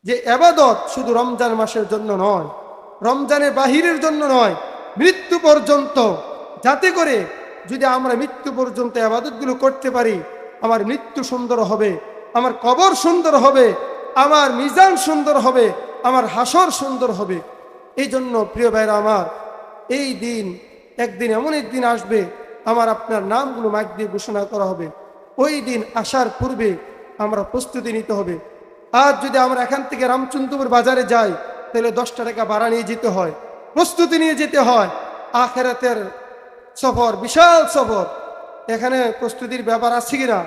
যে ইবাদত শুধু রমজান মাসের জন্য নয়, রমজানের বাহিরের জন্য নয়, মৃত্যু পর্যন্ত, যাতে করে যদি আমরা মৃত্যু পর্যন্ত ইবাদতগুলো করতে পারি, আমার মৃত্যু সুন্দর হবে, আমার কবর সুন্দর হবে, আমার মিজান সুন্দর হবে, আমার হাসর সুন্দর হবে। এই জন্য প্রিয় ভাইরা আমার, এই দিন একদিন এমন একদিন আসবে, আমার আপনার নামগুলো মাইক দিয়ে ঘোষণা করা হবে। ওই দিন আসার পূর্বে আমরা প্রস্তুতি নিতে হবে। আর যদি আমরা এখান থেকে রামচন্দ্রপুর বাজারে যাই, তাহলে 10টা টাকা ভাড়া নিয়ে যেতে হয়, প্রস্তুতি নিয়ে যেতে হয়। আখেরাতের সফর বিশাল সফর, এখানে প্রস্তুতির ব্যাপার আছে কিনা?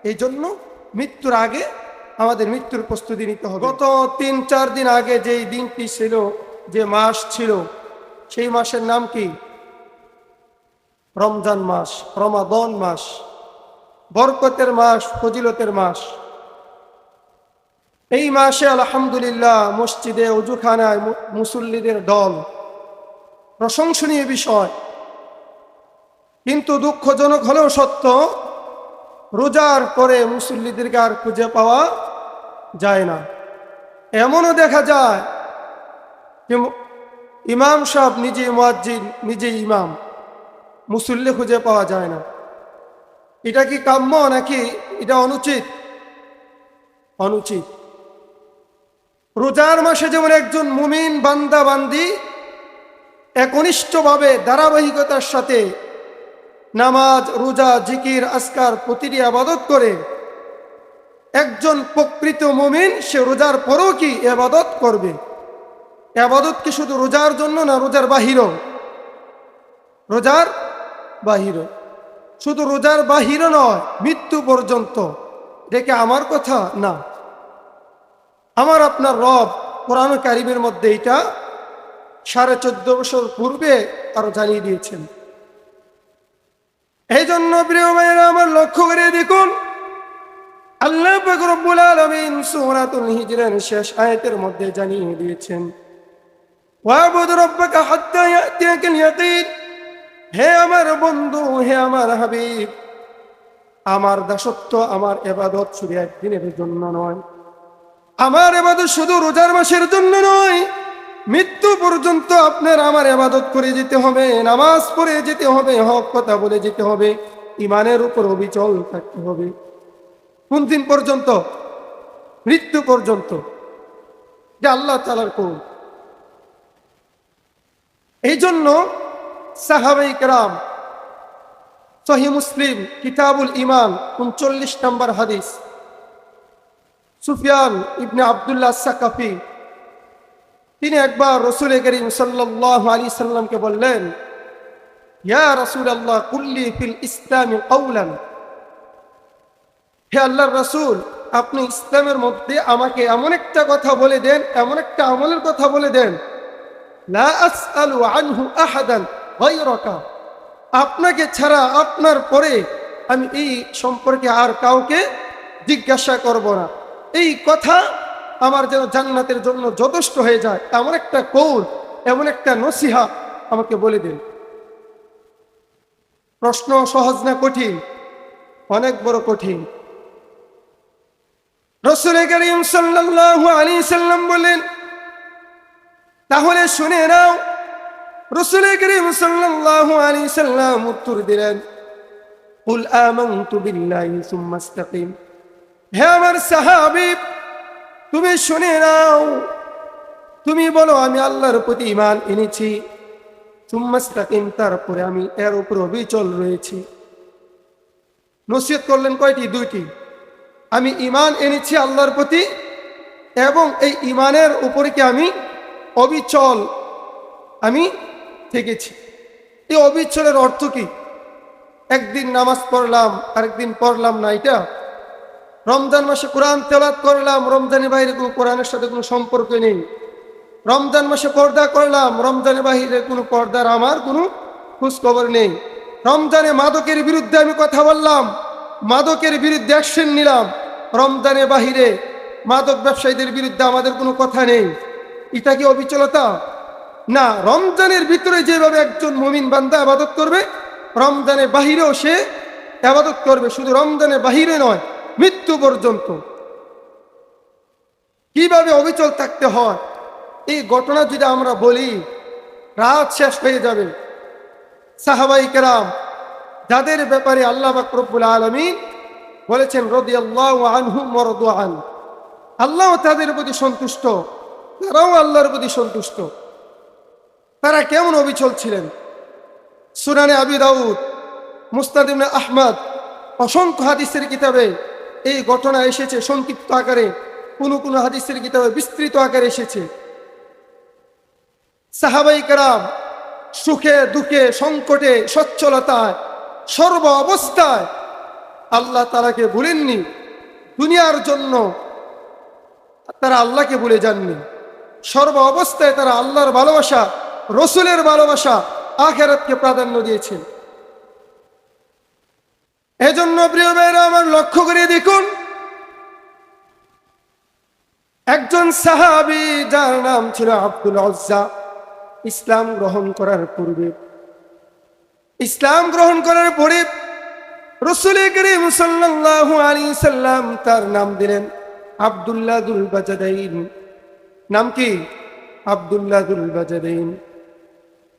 এই জন্য মৃত্যুর আগে আমাদের মৃত্যুর প্রস্তুতি নিতে হবে। গত 3-4 দিন আগে যেই দিনটি ছিল, যে মাস ছিল, সেই মাসের নাম কি? রমজান মাস, রমাদান মাস, বরকতের মাস, ফজিলতের মাস। এই মাসে আলহামদুলিল্লাহ মসজিদে ওযুখানায় মুসল্লিদের দল, প্রশংসনীয় বিষয়। কিন্তু দুঃখজনক হলেও সত্য, রোজার পরে মুসল্লিদেরকে আর খুঁজে পাওয়া যায় না। এমনও দেখা যায় যে ইমাম সাহেব নিজে মুয়াজ্জিন, নিজে ইমাম, মুসল্লি খুঁজে পাওয়া যায় না। এটা কি কাম্য নাকি এটা অনুচিত? অনুচিত। রোজার মাসে যেমন একজন মুমিন বান্দা বান্দি একনিষ্ঠভাবে ধারাবাহিকতার সাথে নামাজ, রোজা, জিকির, আজকার প্রতিটি ইবাদত করে, একজন প্রকৃত মুমিন সে রোজার পরেও কি ইবাদত করবে। ইবাদত কি শুধু রোজার জন্য না, রোজার বাহিরও? রোজার বাহিরও। শুধু রোজার বাহিরও নয়, মৃত্যু পর্যন্ত। দেখে আমার কথা না, আমার আপনার রব কোরআন কারীমের মধ্যে এটা 14.5 বছর পূর্বে আরো জানিয়ে দিয়েছেন। এই জন্য প্রিয় ভাইয়েরা আমার, লক্ষ্য করে দেখুন, আল্লাহ পাক রব্বুল আলামিন সূরাতুল হিজরের শেষ আয়াতের মধ্যে জানিয়ে দিয়েছেন, ওয়াবুদ রাব্বাকা হাত্তা ইয়াতিয়াকাল ইয়াকিন। হে আমার বন্ধু, হে আমার হাবিব, আমার দাসত্ব, আমার ইবাদত শুধু একদিনের জন্য নয়, আমার ইবাদত শুধু রোজার মাসের জন্য নয়, মৃত্যু পর্যন্ত আপনার আমার ইবাদত করে যেতে হবে, নামাজ পড়ে যেতে হবে, হক কথা বলে যেতে হবে, ইমানের উপর অবিচল থাকতে হবে। কোন দিন পর্যন্ত? মৃত্যু পর্যন্ত। এটা আল্লাহ তাআলার কৌল। এই জন্য সাহাবায়ে কেরাম, সহিহ মুসলিম কিতাবুল ঈমান 39 নম্বর হাদিস, সুফিয়ান ইবনে আব্দুল্লাহ সাকাফি তিনি একবার রাসূল করিম সাল্লাল্লাহু আলাইহি সাল্লামকে বললেন, ইয়া রাসূলুল্লাহ কুল্লি ফিল ইসলামি কাওলান। হে আল্লাহর রাসূল, আপনি ইসলামের মধ্যে আমাকে এমন একটা কথা বলে দেন, এমন একটা আমলের কথা বলে দেন, লা আসআলু আনহু আহাদান গায়রাকা, আপনাকে ছাড়া, আপনার পরে আমি এই সম্পর্কে আর কাউকে জিজ্ঞাসা করব না। এই কথা আমার যেন জান্নাতের জন্য যথেষ্ট হয়ে যায়, এমন একটা কৌল, এমন একটা নসিহত আমাকে বলে দিন। প্রশ্ন সহজ না কঠিন? অনেক বড় কঠিন। রাসূল করিম সাল্লাল্লাহু আলাইহি সাল্লাম বলেন, তাহলে শুনে নাও। রাসূল করিম সাল্লাল্লাহু আলাইহি সাল্লাম উত্তর দিলেন, কুল আমানতু বিল্লাহি সুম্মা ইসতাকিম। হে আমার সাহাবী, তুমি শুনে নাও, তুমি বলো আমি আল্লাহর প্রতি ঈমান এনেছি, সুম্মা ইসতাকিম, তারপরে আমি এর উপর অবিচল রয়েছি। নসিহত করলেন কয়টি? 2টি। আমি ঈমান এনেছি আল্লাহর প্রতি, এবং এই ঈমানের উপরে কি আমি অবিচল আমি থেকেছি। এই অবিচলের অর্থ কি? একদিন নামাজ পড়লাম, আরেকদিন পড়লাম না, এটা? রমজান মাসে কোরআন তেলাওয়াত করলাম, রমজানের বাইরে কোনো কোরআনের সাথে কোনো সম্পর্ক নেই। রমজান মাসে পর্দা করলাম, রমজানের বাইরে কোনো পর্দার আমার কোনো খোঁজ খবর নেই। রমজানে মাদকের বিরুদ্ধে আমি কথা বললাম, মাদকের বিরুদ্ধে অ্যাকশন নিলাম, রমজানের বাহিরে মাদক ব্যবসায়ীদের বিরুদ্ধে আমাদের কোনো কথা নেই। এটা কি অবিচলতা? না। রমজানের ভিতরে যেভাবে একজন মুমিন বান্দা ইবাদত করবে, রমজানের বাহিরেও সে ইবাদত করবে। শুধু রমজানের বাহিরে নয়, মৃত্যু পর্যন্ত। কিভাবে অবিচল থাকতে হয়, এই ঘটনা যদি আমরা বলি রাত শেষ হয়ে যাবে। সাহাবাই কেরাম যাদের ব্যাপারে আল্লাহ পাক রব্বুল আলামিন বলেছেন রাদিয়াল্লাহু আনহুম ওয়া রাদু আন, আল্লাহ তাদের প্রতি সন্তুষ্ট, তারাও আল্লাহর প্রতি সন্তুষ্ট। তারা কেমন অবিচল ছিলেন? সুনানে আবি দাউদ, মুসনাদ ইবনে আহমদ, অসংখ্য হাদিসের কিতাবে এই ঘটনা এসেছে সংক্ষিপ্ত আকারে, কোন কোন হাদিসের কিতাবে বিস্তৃত আকারে এসেছে। সাহাবাই কেরাম সুখে দুঃখে সংকটে সচ্ছলতায় সর্ব অবস্থায় আল্লাহ তাআলাকে ভুলেননি। দুনিয়ার জন্য তারা আল্লাহকে ভুলে যাননি। সর্ব অবস্থায় তারা আল্লাহর ভালোবাসা, রসুলের ভালোবাসা, আখিরাতকে প্রাধান্য দিয়েছেন। এজন্য প্রিয় ভাইরা আমার লক্ষ্য করে দেখুন, একজন সাহাবী যার নাম ছিল আব্দুল উজ্জা, ইসলাম গ্রহণ করার পরে রাসূল করিম সাল্লাল্লাহু আলাইহি সাল্লাম তার নাম দিলেন আব্দুল্লাহ যুল বাজাদাইন। নাম কি? আব্দুল্লাহ যুল বাজাদাইন।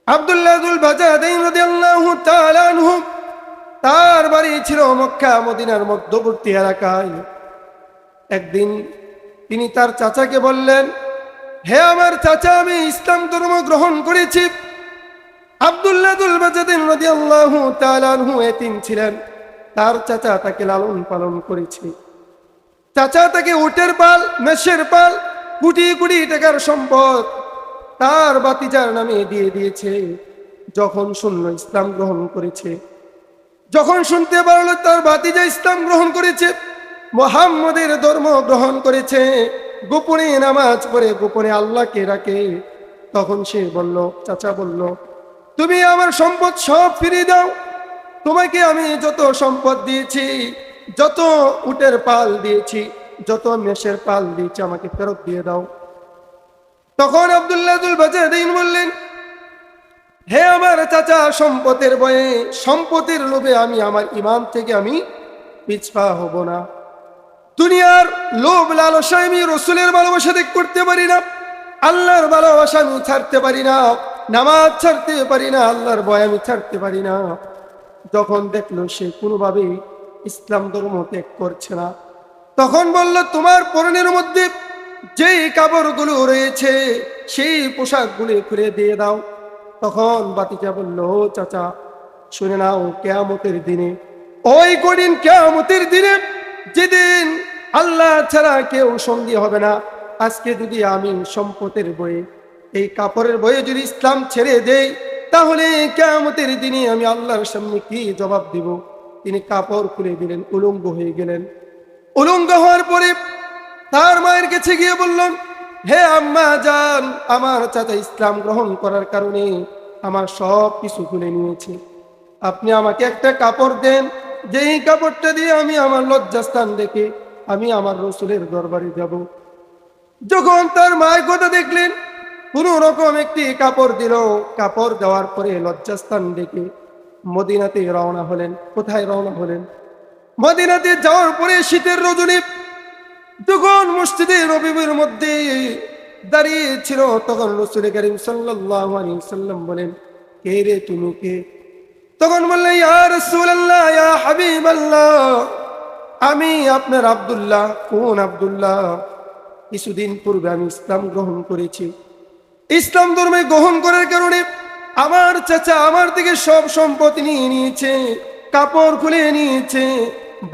আব্দুল্লাহ যুল বাজাদাইন রাদিয়াল্লাহু তাআলা আনহু, তার বাড়ি ছিল মক্কা মদিনার মধ্যবর্তী এলাকায়। একদিন তিনি তার চাচাকে বললেন, হে আমার চাচা, আমি ইসলাম ধর্ম গ্রহণ করেছি। আব্দুল্লাহ যুল বাজাদাইন রাদিয়াল্লাহু তাআলা আনহু এতিম ছিলেন, তার চাচা তাকে লালন পালন করেছে। চাচা তাকে উটের পাল, মেষের পাল, কোটি কোটি টাকার সম্পদ তার ভাতিজার নামে দিয়ে দিয়েছে। যখন শুনল ইসলাম গ্রহণ করেছে, যখন শুনতে পারল তার ভাতিজা ইসলাম গ্রহণ করেছে, মুহাম্মদের ধর্ম গ্রহণ করেছে, গোপনে নামাজ পড়ে গোপনে আল্লাহকে রাখে, তখন সে বলল, চাচা বলল, তুমি আমার সম্পদ সব ফিরিয়ে দাও। তোমাকে আমি যত সম্পদ দিয়েছি, যত উটের পাল দিয়েছি, যত মেষের পাল দিয়েছি, আমাকে ফেরত দিয়ে দাও। তখন আব্দুল্লাহ যুল বাজাদাইন বললেন, হে আমার চাচা, সম্পদের ভয়ে, সম্পদের লোভে আমি আমার ঈমান থেকে আমি পিছপা হব না। দুনিয়ার লোভ লালসায় আমি রসুলের ভালোবাসা ত্যাগ করতে পারি না, আল্লাহর ভালোবাসা আমি ছাড়তে পারি না, নামাজ ছাড়তে পারি না, আল্লাহর ভয় আমি ছাড়তে পারি না। যখন দেখলো সে কোনোভাবেই ইসলাম ধর্ম ত্যাগ করছে না, তখন বলল, তোমার পরনের মধ্যে যেই কাপড়গুলো রয়েছে সেই পোশাকগুলো খুলে দিয়ে দাও। তখন ভাতিজা বলল, চাচা শুনে নাও, কিয়ামতের দিনে, ওই কঠিন কিয়ামতের দিনে যেদিন আল্লাহ ছাড়া কেউ সঙ্গী হবে না, আজকে যদি আমি সম্পদের বয়ে, এই কাপড়ের বয়ে যদি ইসলাম ছেড়ে দেই, তাহলে কিয়ামতের দিনে আমি আল্লাহর সামনে কি জবাব দিব? তিনি কাপড় খুলে দিলেন, উলঙ্গ হয়ে গেলেন। উলঙ্গ হওয়ার পরে তার মায়ের কাছে গিয়ে বললেন, হে আম্মা জান, আমার চাচা ইসলাম গ্রহণ করার কারণে আমার সব কিছু খুলে নিয়েছে, আপনি আমাকে একটা কাপড় দেন, যেই কাপড়টা দিয়ে আমি আমার লজ্জাস্থান দেখে আমি আমার রসুলের দরবারে যাব। যখন তার মায়ের কথা দেখলেন, কোন রকম একটি কাপড় দিল, কাপড় দেওয়ার পরে লজ্জাস্থান দেখে মদিনাতে রওনা হলেন। কোথায় রওনা হলেন? মদিনাতে যাওয়ার পরে শীতের রজনী যখন মসজিদে নববীর মধ্যে দাঁড়িয়ে ছিল, তখন রাসূল করিম সাল্লাল্লাহু আলাইহি সাল্লাম বলেন, কে রে, তুমি কে? তখন বললেন, ইয়া রাসূলুল্লাহ, ইয়া হাবিবাল্লাহ, আমি আপনার আব্দুল্লাহ। কোন আব্দুল্লাহ? কিছুদিন পূর্বে আমি ইসলাম গ্রহণ করেছি। ইসলাম ধর্মে গ্রহণ করার কারণে আমার চাচা আমার থেকে সব সম্পদ নিয়ে নিয়েছে, কাপড় খুলে নিয়েছে,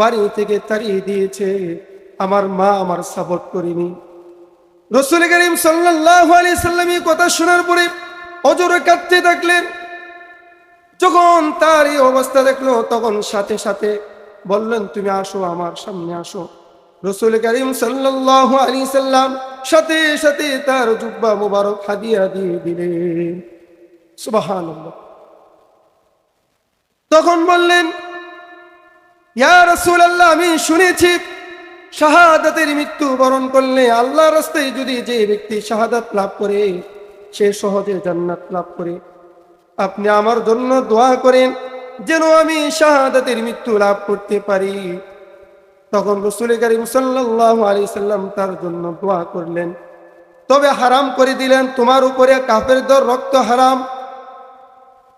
বাড়ি থেকে তাড়িয়ে দিয়েছে, আমার মা আমার সাপোর্ট করেনি। রাসূল করিম সাল্লাল্লাহু আলাইহি সাল্লাম এই কথা শোনার পরে অজরে কাঁদতে থাকলেন। যখন তার এই অবস্থা দেখলো, তখন সাথে সাথে বললেন, তুমি আসো, আমার সামনে আসো। রাসূল করিম সাল্লাল্লাহু আলাইহি সাল্লাম সাথে সাথে তার জুব্বা মুবারক হাদিয়া দিয়ে দিলেন। সুবহানাল্লাহ। তখন বললেন, ইয়া রাসূলুল্লাহ, আমি শুনেছি শাহাদাতের মৃত্যু বরণ করলে, আল্লাহর রাস্তায় যদি যে ব্যক্তি শাহাদাত লাভ করে সে সহজে জান্নাত লাভ করে। আপনি আমার জন্য দোয়া করেন যেন আমি শাহাদাতের মৃত্যু লাভ করতে পারি। তখন রাসূল করিম সাল্লাল্লাহু আলাইহি সাল্লাম তার জন্য দোয়া করলেন, তবে হারাম করে দিলেন, তোমার উপরে কাফেরদের রক্ত হারাম,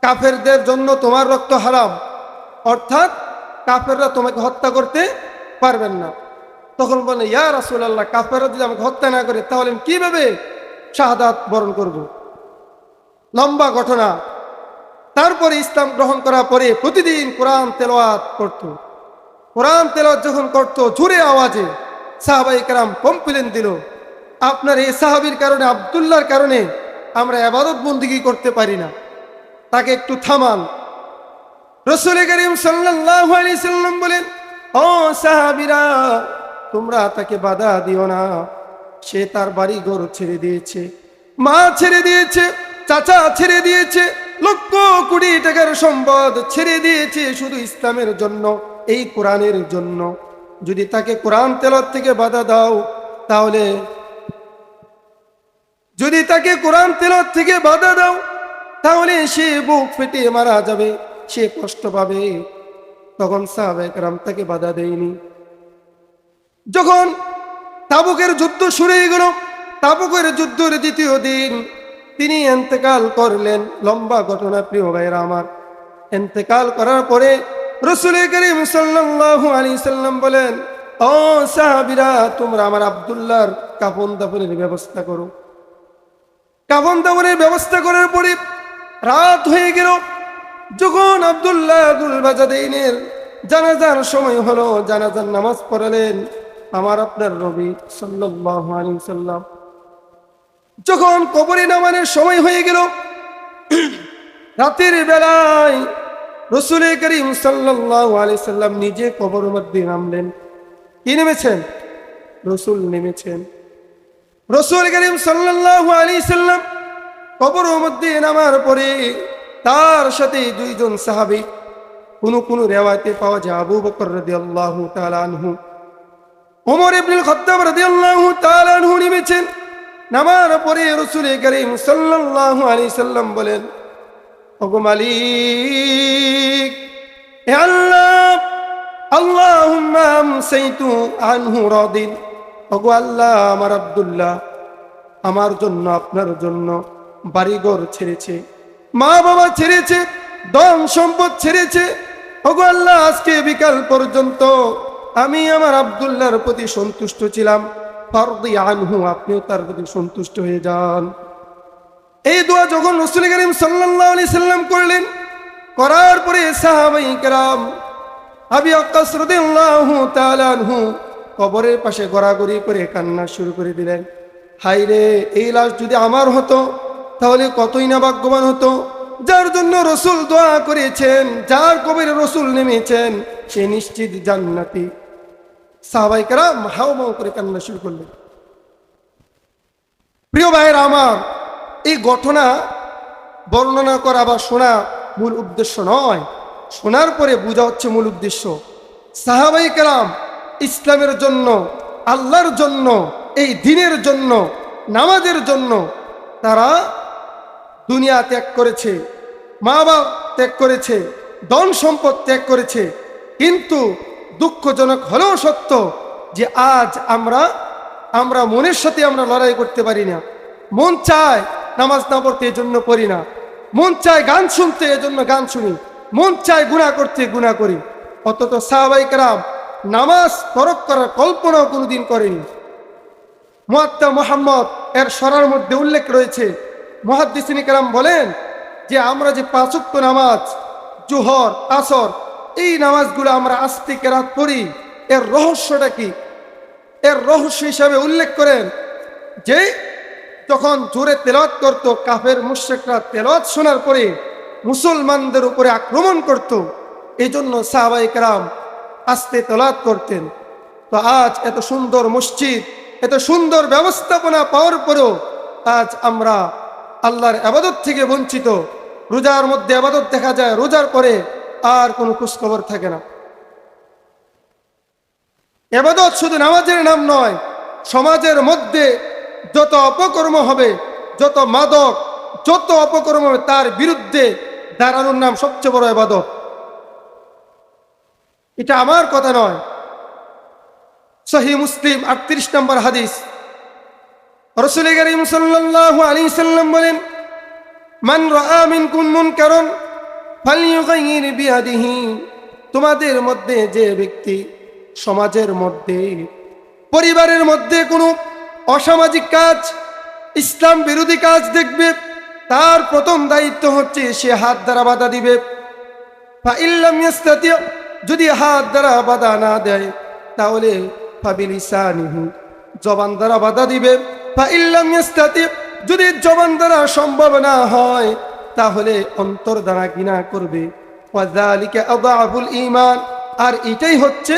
কাফেরদের জন্য তোমার রক্ত হারাম, অর্থাৎ কাফেররা তোমাকে হত্যা করতে পারবেন না। তখন বলে, ইয়া রাসূলুল্লাহ, কাফেররা যদি আমাকে হত্যা না করে তাহলে আমি কিভাবে শাহাদাত বরণ করব? লম্বা ঘটনা। তারপরে ইসলাম গ্রহণ করার পরে প্রতিদিন কোরআন তেলাওয়াত করত। কোরআন তেলাওয়াত যখন করত জোরে আওয়াজে, সাহাবায়ে কেরাম কমপ্লেন দিল, আপনার এই সাহাবীর কারণে, আব্দুল্লাহর কারণে আমরা ইবাদত বন্দেগী করতে পারি না, তাকে একটু থামান। রাসূল করিম সাল্লাল্লাহু আলাইহি সাল্লাম বলেন, ও সাহাবীরা, তোমরা তাকে বাধা দিও না, সে তার বাড়ি ঘর ছেড়ে দিয়েছে, মা ছেড়ে দিয়েছে, চাচা ছেড়ে দিয়েছে, লক্ষ কোটি টাকার সম্পদ ছেড়ে দিয়েছে শুধু ইসলামের জন্য, এই কোরআনের জন্য। যদি তাকে কোরআন তেলাওয়াত থেকে বাধা দাও, তাহলে যদি তাকে কোরআন তেলাওয়াত থেকে বাধা দাও তাহলে সে বুক ফেটে মারা যাবে, সে কষ্ট পাবে। তখন সাহাবায়ে কেরাম তাকে বাধা দেয়নি। যখন তাবুকের যুদ্ধ শুরু হয়ে গেল, তাবুকের যুদ্ধের দ্বিতীয় দিন তিনি ইন্তেকাল করলেন। লম্বা ঘটনা প্রিয় ভাইরা আমার। ইন্তেকাল করার পরে রাসূল করিম সাল্লাল্লাহু আলাইহি সাল্লাম বলেন, ও সাহাবীরা, তোমরা আমার আব্দুল্লাহর কাফন দাফনের ব্যবস্থা করো। কাফন দাফনের ব্যবস্থা করার পরে রাত হয়ে গেল। যখন আব্দুল্লাহ দুল বাজাদাইনের জানাজার সময় হলো, জানাজার নামাজ পড়ালেন আমার আপনার নবী সাল্লাল্লাহু আলাইহি সাল্লাম। যখন কবরে নামানোর সময় হয়ে গেল, রাতের বেলায় রাসূল করিম সাল্লাল্লাহু আলাইহি সাল্লাম নিজে কবরের মধ্যে নামলেন। কি নেমেছেন? রাসূল নেমেছেন। রাসূল করিম সাল্লাল্লাহু আলাইহি সাল্লাম কবরের মধ্যে নামার পরে তার সাথে দুইজন সাহাবী, কোন রিওয়ায়াতে পাওয়া যায় আবু বকর রাদিয়াল্লাহু তাআলা আনহু, ওমর ইবনুল খাত্তাব রাদিয়াল্লাহু তাআলা আনহু নেমেছেন। নামার পরে রাসূল করিম সাল্লাল্লাহু আলাইহি সাল্লাম বলেন, ওগো মালিক, হে আল্লাহ, আল্লাহুম্মা আমসাইতু আনহু রাদিন, ওগো আল্লাহ, আমার আব্দুল্লাহ আমার জন্য, আপনার জন্য বাড়িঘর ছেড়েছে, মা বাবা ছেড়েছে, ধন সম্পদ ছেড়েছে। ওগো আল্লাহ, আজকে বিকাল পর্যন্ত আমি আমার আব্দুল্লাহর প্রতি সন্তুষ্ট ছিলাম, ফারদি আনহু, আপনিও তার প্রতি সন্তুষ্ট হয়ে যান। এই দোয়া যখন রাসূল করিম সাল্লাল্লাহু আলাইহি সাল্লাম করলেন, করার পরে সাহাবায়ে কেরাম আবু ওয়াক্কাস রাদিয়াল্লাহু তাআলা আনহু কবরের পাশে গড়াগড়ি করে কান্না শুরু করে দিলেন। হায় রে, এই লাশ যদি আমার হতো তাহলে কতই না ভাগ্যবান হতো। যার জন্য রাসূল দোয়া করেছেন, যার কবরে রাসূল নেমেছেন, সে নিশ্চিত জান্নাতি। সাহাবায়ে কেরাম হাউমাউ করে কান্না শুরু করলেন। প্রিয় ভাইয়েরা আমার, এই ঘটনা বর্ণনা করা বা শোনা মূল উদ্দেশ্য নয়, শোনার পরে বোঝা হচ্ছে মূল উদ্দেশ্য। সাহাবায়ে কেরাম ইসলামের জন্য, আল্লাহর জন্য, এই দ্বীনের জন্য, নামাজের জন্য তারা দুনিয়া ত্যাগ করেছে, মা বাবা ত্যাগ করেছে, ধন সম্পদ ত্যাগ করেছে। কিন্তু দুঃখজনক হলেও সত্য যে আজ আমরা মনের সাথে আমরা লড়াই করতে পারি না। মন চায় নামাজ না পড়তে, এজন্য পড়ি না। মন চায় গান শুনতে, এজন্য গান শুনি। মন চায় গুনাহ করতে, গুনাহ করি। অথচ সাহাবায়ে কেরাম নামাজ তরক করার কল্পনাও কোনোদিন করেনি। মুয়াত্তা মুহাম্মদ এর সরার মধ্যে উল্লেখ রয়েছে, মুহাদ্দিসিন কেরাম বলেন যে আমরা যে 5 ওয়াক্ত নামাজ, জোহর, আসর, এই নামাজগুলো আমরা আস্তে কেরাত পড়ি, এর রহস্যটা কি? এর রহস্য হিসাবে উল্লেখ করেন যে যখন জোরে তেলাওয়াত করত, কাফের মুশরিকরা তেলাওয়াত শোনার পরে মুসলমানদের উপরে আক্রমণ করত, এই জন্য সাহাবায়ে কেরাম আস্তে তেলাওয়াত করতেন। তো আজ এত সুন্দর মসজিদ, এত সুন্দর ব্যবস্থাপনা পাওয়ার পরেও আজ আমরা আল্লাহর ইবাদত থেকে বঞ্চিত। রোজার মধ্যে ইবাদত দেখা যায়, রোজার পরে আর কোনো খোঁজখবর থাকে না। ইবাদত শুধু নামাজের নাম নয়, সমাজের মধ্যে যত অপকর্ম হবে, যত মাদক, যত অপকর্ম হবে, তার বিরুদ্ধে দাঁড়ানোর নাম সবচেয়ে বড় ইবাদত। এটা আমার কথা নয়, সহিহ মুসলিম 38 নম্বর হাদিস। রাসূল কারীম সাল্লাল্লাহু আলাইহি সাল্লাম বলেন, মান রাআ মিনকুম মুনকারান ফালইউগাইয়ির বিয়াদিহি, তোমাদের মধ্যে যে ব্যক্তি সমাজের মধ্যে, পরিবারের মধ্যে কোনো অসামাজিক কাজ, ইসলাম বিরোধী কাজ দেখবে, তার প্রথম দায়িত্ব হচ্ছে সে হাত দ্বারা বাধা দিবে। ফাইল্লাম ইয়াস্তাতি, যদি হাত দ্বারা বাধা না দেয় তাহলে ফাবিলিসানিহি, জবান দ্বারা বাধা দিবে। ফাইল্লাম ইয়াস্তাতি, যদি জবান দ্বারা সম্ভব না হয় তাহলে অন্তর দ্বারা ঘৃণা করবে। ওয়াযালিকা আযাফুল ঈমান, আর এটাই হচ্ছে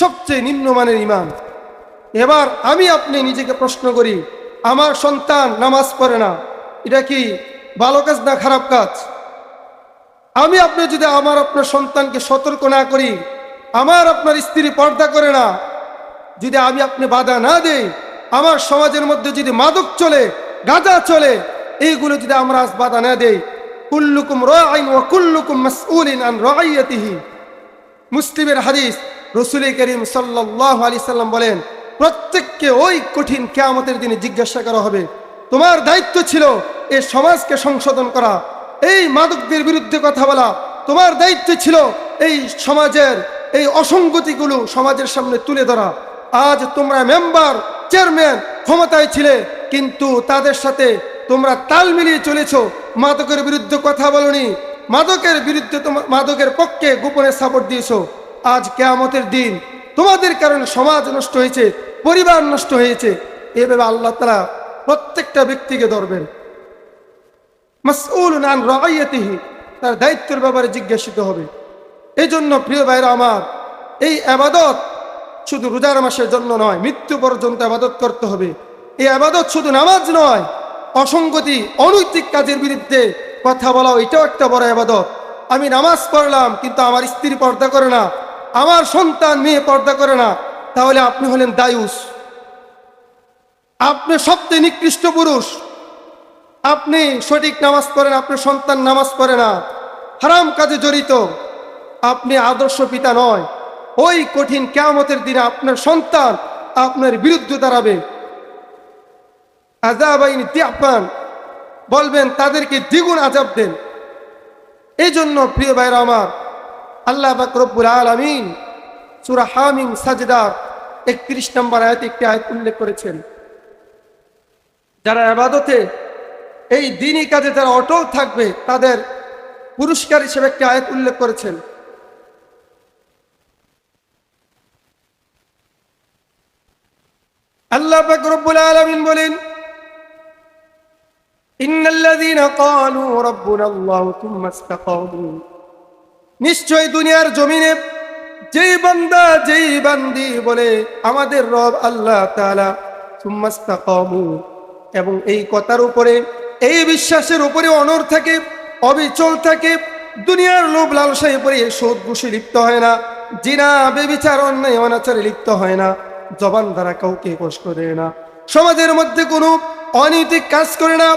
সবচেয়ে নিম্নমানের ঈমান। এবার আমি আপনি নিজেকে প্রশ্ন করি, আমার সন্তান নামাজ পড়ে না, এটা কি ভালো কাজ না খারাপ কাজ? আমি আপনি যদি আমার আপনার সন্তানকে সতর্ক না করি, আমার আপনার স্ত্রী পর্দা করে না, যদি আমি আপনি বাধা না দেই, আমার সমাজের মধ্যে যদি মাদক চলে, গাঁজা চলে, এইগুলো যদি আমরা আজ বাধা না দেই, কুল্লুকুম রাঈন ওয়া কুল্লুকুম মাসউলিন আন রাঈয়াতিহি, মুসলিমের হাদিস। রাসূল কারীম সাল্লাল্লাহু আলাইহি সাল্লাম বলেন, প্রত্যেককে ওই কঠিন কিয়ামতের দিনে জিজ্ঞাসা করা হবে, তোমার দায়িত্ব ছিল এই সমাজকে সংশোধন করা, এই মাদকদের বিরুদ্ধে কথা বলা, তোমার দায়িত্ব ছিল এই সমাজের এই অসঙ্গতিগুলো সমাজের সামনে তুলে ধরা। আজ তোমরা মেম্বার, চেয়ারম্যান ক্ষমতায় ছিলে, কিন্তু তাদের সাথে তোমরা তাল মিলিয়ে চলেছো, মাদকের বিরুদ্ধে কথা বলনি, মাদকের বিরুদ্ধে মাদকের পক্ষে গোপনে সাপোর্ট দিয়েছো। আজ কিয়ামতের দিন তোমাদের কারণে সমাজ নষ্ট হয়েছে, পরিবার নষ্ট হয়েছে। এভাবে আল্লাহ তাআলা প্রত্যেকটা ব্যক্তিকে ধরবেন, মাসউলুন আন রাঈয়াতিহি, তার দায়িত্বের ব্যাপারে জিজ্ঞাসিত হবে। এই জন্য প্রিয় ভাইরা আমার, এই ইবাদত শুধু রোজার মাসের জন্য নয়, মৃত্যু পর্যন্ত ইবাদত করতে হবে। এই ইবাদত শুধু নামাজ নয়, অসঙ্গতি অনৈতিক কাজের বিরুদ্ধে কথা বলা, এটাও একটা বড় ইবাদত। আমি নামাজ পড়লাম কিন্তু আমার স্ত্রী পর্দা করে না, আমার সন্তান মেয়ে পর্দা করে না, তাহলে আপনি হলেন দায়ুস, আপনি সবচেয়ে নিকৃষ্ট পুরুষ। আপনি সঠিক নামাজ পড়েন, আপনার সন্তান নামাজ পড়ে না, হারাম কাজে জড়িত, আপনি আদর্শ পিতা নয়। ওই কঠিন কিয়ামতের দিনে আপনার সন্তান আপনার বিরুদ্ধে দাঁড়াবে। আযাবাইন দিআফান, বলবেন তাদেরকে দ্বিগুণ আযাব দেন। এই জন্য প্রিয় ভাইরা আমার, আল্লাহ পাক রব্বুল আলামিন সূরা হামিম সাজদা 31 নম্বর আয়াতে একটি আয়াত উল্লেখ করেছেন, যারা ইবাদতে এই দ্বীনি কাজে যারা অটল থাকবে তাদের পুরস্কার হিসেবে একটি আয়াত উল্লেখ করেছেন। আল্লাহ পাক রব্বুল আলামিন বলেন, ইন্নাল্লাযীনা ক্বালু রাব্বুনাল্লাহু থুম্মা ইসতাকামু, নিশ্চয় দুনিয়ার জমিনে যেই বান্দা যেই বান্দি বলে আমাদের রব আল্লাহ তাআলা, থুম্মা ইসতাকামু, এবং এই কথার উপরে, এই বিশ্বাসের উপরে অনড় থাকে, অবিচল থাকে, দুনিয়ার লোভ লালসায় পড়ে সুদ ঘুষে লিপ্ত হয় না, জিনা ব্যভিচার অন্যায় অনাচারে লিপ্ত হয় না, জবান দ্বারা কাউকে কষ্ট দেয় না, সমাজের মধ্যে কোনো অনৈতিক কাজ করে না,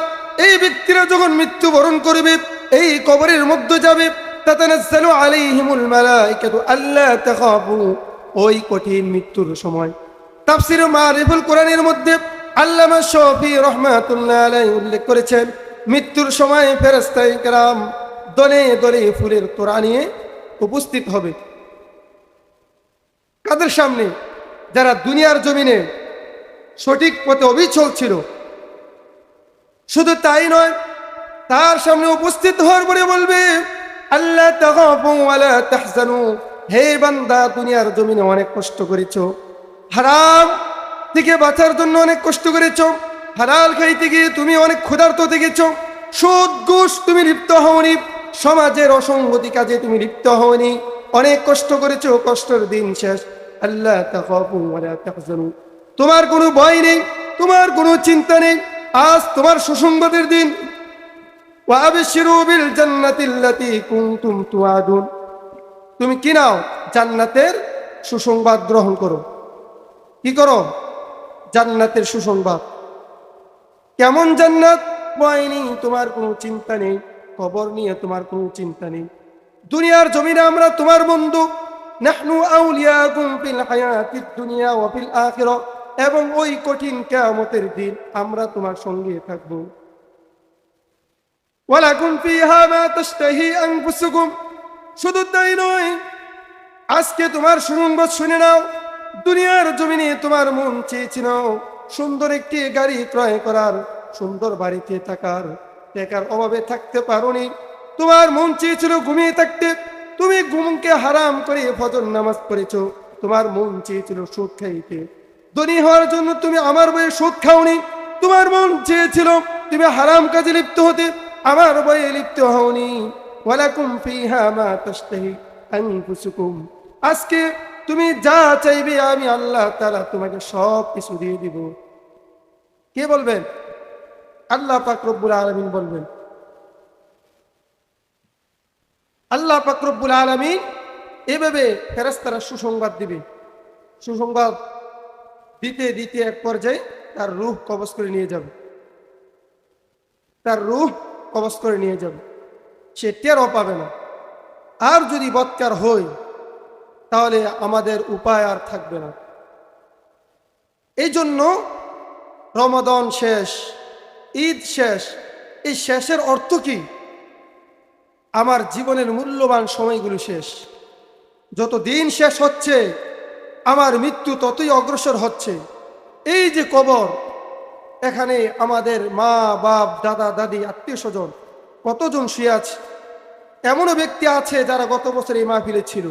এই ব্যক্তিরা যখন মৃত্যুবরণ করবে, এই কবরের মধ্যে যাবে, তাতানাজ্জালু আলাইহিমুল মালাইকাতু আল্লা তাখাফু, ওই কঠিন মৃত্যুর সময়। তাফসীর মারিফুল কোরআনের মধ্যে আল্লামা শফি রহমাতুল্লাহ আলাইহি উল্লেখ করেছেন, মৃত্যুর সময় ফেরেশতায়ে কেরাম দলে দলে ফুলের তোড়া নিয়ে উপস্থিত হবে কাদের সামনে? যারা দুনিয়ার জমিনে সঠিক পথে অবিচল ছিল। শুধু তাই নয়, তার সামনে উপস্থিত হওয়ার পরে বলবে, আল্লাহ তাখাফু ওয়ালা তাহজানু, হে বান্দা দুনিয়ার জমিনে অনেক কষ্ট করেছো, হারাম থেকে বাঁচার জন্য অনেক কষ্ট করেছো, হালাল খাইতে গিয়ে তুমি অনেক ক্ষুধার্ত থেকেছো, সুদ ঘুষ তুমি লিপ্ত হওনি, সমাজের অসঙ্গতি কাজে তুমি লিপ্ত হওনি, অনেক কষ্ট করেছো, কষ্টের দিন শেষ। আল্লাহ তাখাফু ওয়ালা তাহজানু, তোমার কোনো ভয় নেই, তোমার কোনো চিন্তা নেই, আজ তোমার সুসংবাদের দিন। ওয়া আবশিরু বিল জান্নাতিল্লাতী কুনতুম তুআদুন, তুমি কি নাও? জান্নাতের সুসংবাদ গ্রহণ করো। কি করো? জান্নাতের সুসংবাদ। কেমন জান্নাত? ভয় নেই, তোমার কোনো চিন্তা নেই, কবর নিয়ে তোমার কোনো চিন্তা নেই। দুনিয়ার জমিনে আমরা তোমার বন্ধু, নাহনু আউলিয়াকুম ফিল হায়াতিদ দুনিয়া ওয়া ফিল আখিরাহ, এবং ওই কঠিন কিয়ামতের দিন আমরা তোমার সঙ্গে থাকব। ওয়ালাকুম ফিহা মা তাশতাহি আনফুসুকুম, শুধু তাই নয়, আজকে তোমার সুসংবাদ শুনে নাও, দুনিয়ার জমিনে তোমার মন চেয়েছিল সুন্দর একটি গাড়ি ক্রয় করার, সুন্দর বাড়িতে থাকার, টাকার অভাবে থাকতে পারোনি। তোমার মন চেয়েছিল ঘুমিয়ে থাকতে, তুমি ঘুমকে হারাম করে ফজর নামাজ পড়েছো। তোমার মন চেয়েছিল সুদ খাইতে, ধনী হওয়ার জন্য তুমি আমার বয়ে সুদ খাওনি। তোমার মন চেয়েছিল তুমি হারাম কাজে লিপ্ত হতে, আমার বয়ে লিপ্ত হওনি। ওয়ালাকুম ফিহা মা তাশতাহি আনফুসুকুম, আজকে তুমি যা চাইবে আমি আল্লাহ তাআলা তোমাকে সব কিছু দিয়ে দিব। কে বলবেন? আল্লাহ পাক রব্বুল আলামিন বলবেন। আল্লাহ পাক রব্বুল আলামিন এভাবে ফেরেশতারা সুসংবাদ দিবে। সুসংবাদ দিতে দিতে এক পর্যায়ে তার রূহ কবজ করে নিয়ে যাবে, তার রূহ কবজ করে নিয়ে যাবে, সে টেরও পাবে না। আর যদি বৎকার হই তাহলে আমাদের উপায় আর থাকবে না। এই জন্য রমাদান শেষ, ঈদ শেষ, এই শেষের অর্থ কি? আমার জীবনের মূল্যবান সময়গুলো শেষ। যত দিন শেষ হচ্ছে আমার মৃত্যু ততই অগ্রসর হচ্ছে। এই যে কবর, এখানে আমাদের মা বাপ দাদা দাদি আত্মীয় স্বজন কতজন শুয়ে আছে। এমনও ব্যক্তি আছে যারা গত বছর এই মাহফিলে ছিল,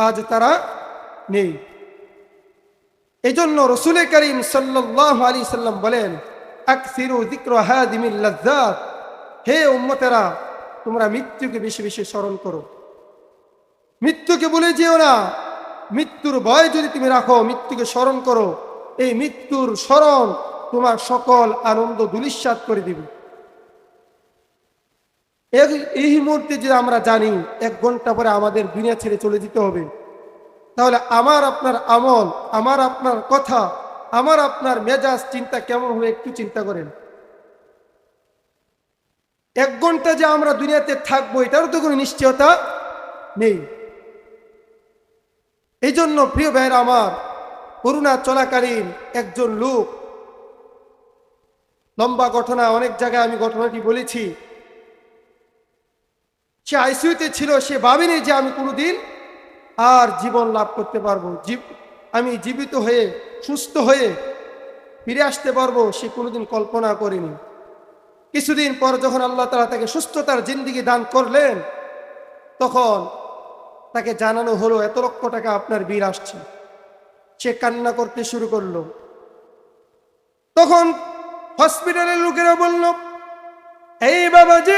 আজ তারা নেই। এই জন্য রসুল করিম সাল্লাল্লাহু আলাইহি সাল্লাম বলেন, আকসিরু যিকরা হাদিমিল লাজ্জাত, হে উম্মতেরা তোমরা মৃত্যুকে বেশি বেশি স্মরণ করো। মৃত্যুকে ভুলে যেও না। মৃত্যুর ভয় যদি তুমি রাখো, মৃত্যুকে স্মরণ করো, এই মৃত্যুর স্মরণ তোমার সকল আনন্দ ধূলিসাৎ করে দিবে। এই মুহূর্তে যে আমরা জানি 1 ঘন্টা পরে আমাদের দুনিয়া ছেড়ে চলে যেতে হবে, তাহলে আমার আপনার আমল, আমার আপনার কথা, আমার আপনার মেজাজ চিন্তা কেমন হবে একটু চিন্তা করেন। 1 ঘন্টা যে আমরা দুনিয়াতে থাকবো এটারও তো কোনো নিশ্চয়তা নেই। এই জন্য প্রিয় ভাইরা আমার, করোনা চলাকালীন একজন লোক, লম্বা ঘটনা, অনেক জায়গায় আমি ঘটনাটি বলেছি, সে আইসিইউতে ছিল। সে ভাবেনি যে আমি কোনোদিন আর জীবন লাভ করতে পারবো, আমি জীবিত হয়ে সুস্থ হয়ে ফিরে আসতে পারবো, সে কোনোদিন কল্পনা করেনি। কিছুদিন পর যখন আল্লাহ তাআলা তাকে সুস্থতার জিন্দেগি দান করলেন, তখন তাকে জানানো হলো এত লক্ষ টাকা আপনার বিল আসছে। সে কান্না করতে শুরু করলো। তখন হসপিটালের লোকেরা বলল, এই বাবাজি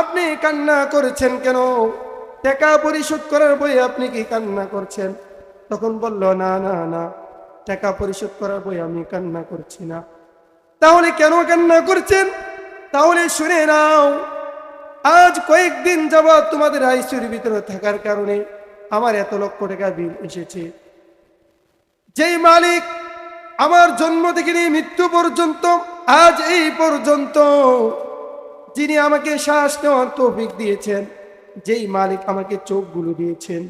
আপনি কান্না করেছেন কেন? টাকা পরিশোধ করার বই আপনি কি কান্না করছেন? তখন বলল, না না না, টাকা পরিশোধ করার বই আমি কান্না করছি না। তাহলে কেন কান্না করছেন? তাহলে শুনে নাও, আজ কয়েকদিন যাবত তোমাদের আইসিইউর ভিতরে থাকার কারণে আমার এত লক্ষ টাকা বিল এসেছে। যেই মালিক আমার জন্ম থেকে নিয়ে মৃত্যু পর্যন্ত, আজ এই পর্যন্ত যিনি আমাকে শ্বাস নেওয়ার তৌফিক দিয়েছেন, যেই মালিক আমাকে চোখগুলো দিয়েছেন,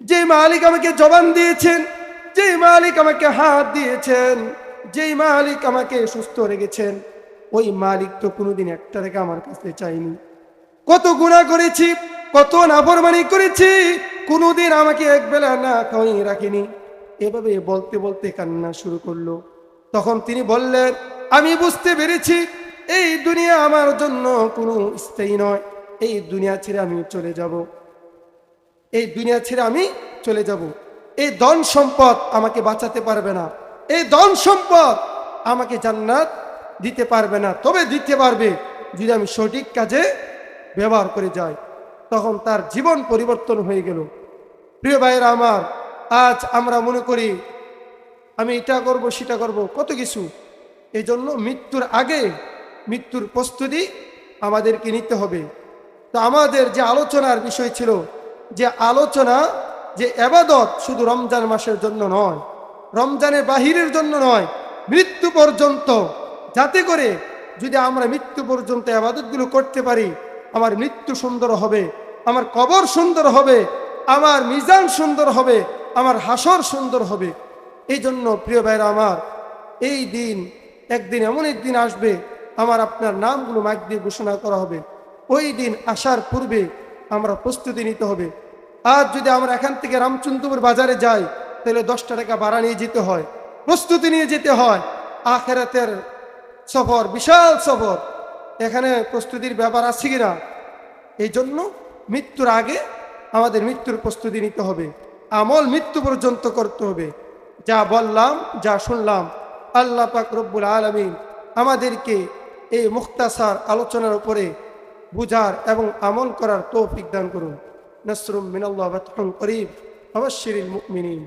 যেই মালিক আমাকে জবান দিয়েছেন, যেই মালিক আমাকে হাত দিয়েছেন, যেই মালিক আমাকে সুস্থ রেখেছেন, ওই মালিক তো কোনোদিন একটা টাকা আমার কাছে চাইনি। কত গুনাহ করেছি, কত নাফরমানি করেছি, কোনোদিন আমাকে একবেলা না খাওয়াই রাখিনি। এভাবে বলতে বলতে কান্না শুরু করলো। তখন তিনি বললেন, আমি বুঝতে পেরেছি এই দুনিয়া আমার জন্য কোনো স্থায়ী নয়। এই দুনিয়া ছেড়ে আমি চলে যাব, এই দুনিয়া ছেড়ে আমি চলে যাব। এই ধন সম্পদ আমাকে বাঁচাতে পারবে না, এই ধন সম্পদ আমাকে জান্নাত দিতে পারবে না। তবে দিতে পারবে যদি আমি সঠিক কাজে ব্যবহার করে যাই। তখন তার জীবন পরিবর্তন হয়ে গেল। প্রিয় ভাইয়েরা আমার, আজ আমরা মনে করি আমি এটা করব সেটা করব, কত কিছু। এই জন্য মৃত্যুর আগে মৃত্যুর প্রস্তুতি আমাদেরকে নিতে হবে। তো আমাদের যে আলোচনার বিষয় ছিল, যে আলোচনা, যে ইবাদত শুধু রমজান মাসের জন্য নয়, রমজানের বাহিরের জন্য নয়, মৃত্যু পর্যন্ত, যাতে করে যদি আমরা মৃত্যু পর্যন্ত ইবাদতগুলো করতে পারি, আমার মৃত্যু সুন্দর হবে, আমার কবর সুন্দর হবে, আমার মিজান সুন্দর হবে, আমার হাসর সুন্দর হবে। এই জন্য প্রিয় ভাইরা আমার, এই দিন একদিন এমন একদিন আসবে, আমার আপনার নামগুলো মাইক দিয়ে ঘোষণা করা হবে। ওই দিন আসার পূর্বে আমরা প্রস্তুতি নিতে হবে। আজ যদি আমরা এখান থেকে রামচন্দ্রপুর বাজারে যাই, তাহলে 10টা টাকা ভাড়া নিয়ে যেতে হয়, প্রস্তুতি নিয়ে যেতে হয়। আখেরাতের সফর বিশাল সফর, এখানে প্রস্তুতির ব্যাপার আছে কিনা? এই জন্য মৃত্যুর আগে আমাদের মৃত্যুর প্রস্তুতি নিতে হবে, আমল মৃত্যু পর্যন্ত করতে হবে। যা বললাম, যা শুনলাম, আল্লাহ পাক রব্বুল আলামিন আমাদেরকে এই মুখতাসার আলোচনার উপরে বুঝার এবং আমল করার তৌফিক দান করুন। নাসরুম মিনাল্লাহ ওয়া ফাতহুন করিব ওয়া বাশশিরিল মুমিনিন।